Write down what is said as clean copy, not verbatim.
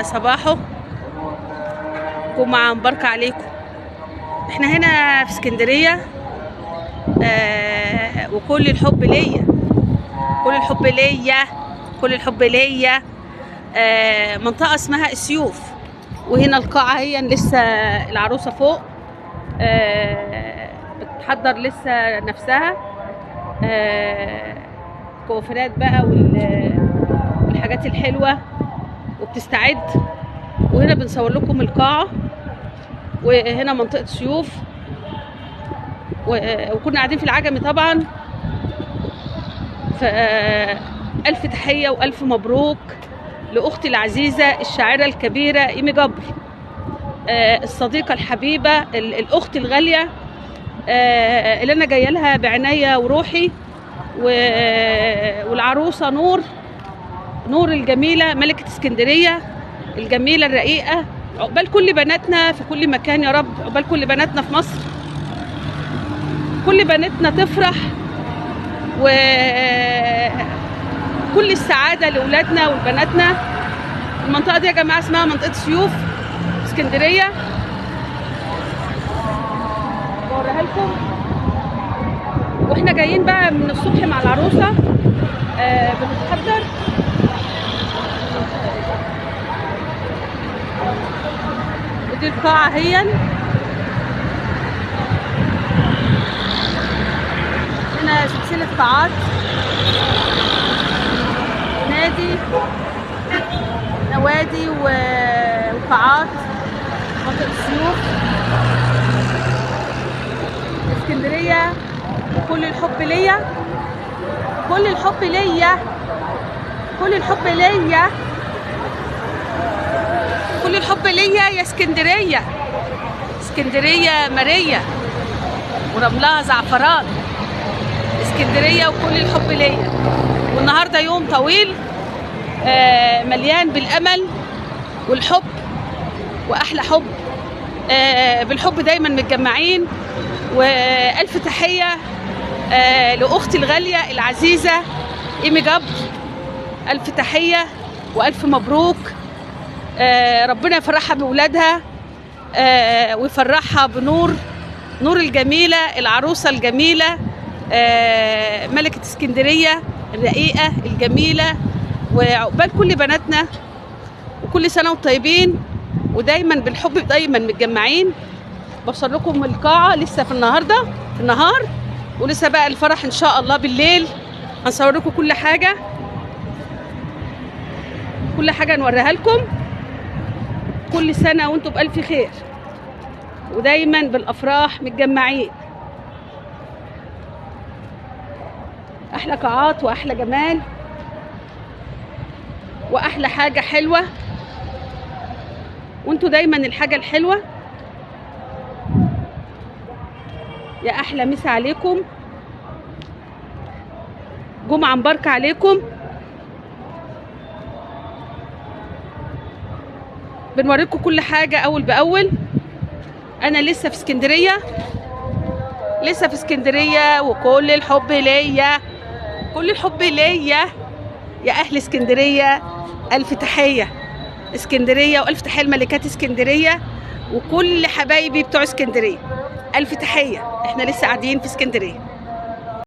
صباحو جمعة مباركة عليكم. احنا هنا في اسكندرية. وكل الحب ليا، كل الحب ليا، كل الحب ليا. منطقة اسمها السيوف، وهنا القاعة هي لسه العروسة فوق بتحضر لسه نفسها كوافيرات بقى والحاجات الحلوة وبتستعد. وهنا بنصور لكم القاعة، وهنا منطقة سيوف، وكنا قاعدين في العجمي طبعا. فألف تحية وألف مبروك لأختي العزيزة الشاعرة الكبيرة إيمي جبر، الصديقة الحبيبة، الأخت الغالية اللي أنا جاية لها بعناية وروحي. والعروسة نور الجميلة، ملكة اسكندرية الجميلة الرقيقة. عقبال كل بناتنا في كل مكان يا رب، عقبال كل بناتنا في مصر، كل بناتنا تفرح، وكل السعادة لأولادنا ولبناتنا. المنطقة دي يا جماعة اسمها منطقة سيوف اسكندرية، بوريها لكم. واحنا جايين بقى من الصبح مع العروسة بنتحضر. ودي القاعة هي هنا سلسلة قاعات، نوادي وقاعات منطقة السيوف اسكندرية. كل الحب ليا، كل الحب ليا، كل الحب ليا، كل الحب ليا يا اسكندرية. اسكندرية مارية ورملها زعفران، اسكندرية وكل الحب ليا. والنهاردة يوم طويل مليان بالأمل والحب، وأحلى حب. بالحب دايما متجمعين. وألف تحية لأختي الغالية العزيزة إيمي جبر، ألف تحية وألف مبروك. ربنا يفرحها بولادها ويفرحها بنور الجميلة، العروسة الجميلة، ملكة اسكندرية الرقيقة الجميلة. وعقبال كل بناتنا، وكل سنة وانتم طيبين، ودايما بالحب دايما متجمعين. بوصل لكم القاعة لسه في النهار، ولسه بقى الفرح ان شاء الله بالليل. هنصور لكم كل حاجة نوريها لكم. كل سنة وانتم بألف خير، ودايما بالأفراح متجمعين. أحلى قاعات وأحلى جمال وأحلى حاجة حلوة، وانتوا دايما الحاجة الحلوة. يا أحلى مسا عليكم، جمعة مباركة عليكم. بنوريكم كل حاجة أول بأول. أنا لسه في اسكندرية، وكل الحب ليا، كل الحب ليا يا أهل اسكندرية. ألف تحية اسكندرية، وألف تحية لملكات اسكندرية وكل حبايبي بتوع اسكندرية. ألف تحية. احنا لسه قاعدين في اسكندرية.